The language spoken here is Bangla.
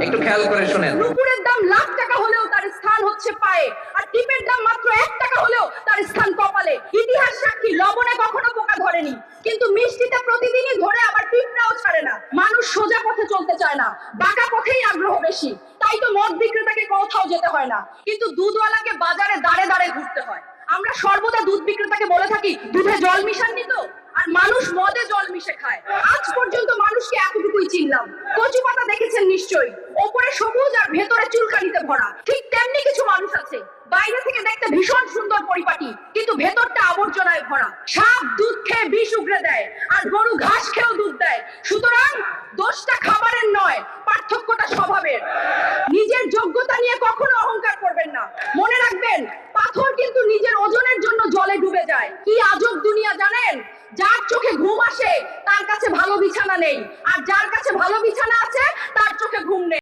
একটু খেয়াল করে শুনেন। নুপুরের দাম লাখ টাকা হলেও তার স্থান হচ্ছে পায়ে, আর টিপের দাম মাত্র 1 টাকা হলেও তার স্থান কপালে। ইতিহাস সাক্ষী, লবণে কখনো পোকা ধরেনি, কিন্তু মিষ্টিতে প্রতিদিনই ধরে, আবার পিঁপড়াও ছাড়ে না। মানুষ সোজা পথে চলতে চায় না, বাঁকা পথেই আগ্রহ বেশি। তাই তো মদ বিক্রেতাকে কোথাও যেতে হয় না, কিন্তু দুধওয়ালাকে বাজারে দাঁড়ে দাঁড়ে ঘুরতে হয়। আমরা সর্বদা দুধ বিক্রেতাকে বলে থাকি, দুধে জল মিশাননি তো? আর মানুষ মদে জল মিশে খায়। আজ পর্যন্ত মানুষকে এতটুকুই চিনলাম। কচু পাতা দেখেছেন নিশ্চয়ই, ওপরে সবুজ আর ভেতরে চুলকানিতে ভরা। ঠিক তেমনি কিছু মানুষ আছে, বাইরে থেকে দেখতে ভীষণ সুন্দর পরিপাটি, কিন্তু ভেতরটা আবর্জনায় ভরা। সাপ দুধ খেয়ে বিষ উগরে দেয়, আর গরু ঘাস খেয়েও দুধ দেয়। সুতরাং দোষটা খাবারের নয়, পার্থক্যটা স্বভাবের। নিজের যোগ্যতা নিয়ে কখনো অহংকার করবেন না। মনে রাখবেন, পাথর কিন্তু নিজের ওজনের জন্য জলে ডুবে যায়। কি আজব দুনিয়া জানেন? যার চোখে ঘুম আসে তার কাছে ভালো বিছানা নেই, আর যার কাছে ভালো বিছানা আছে তার চোখে ঘুম নেই।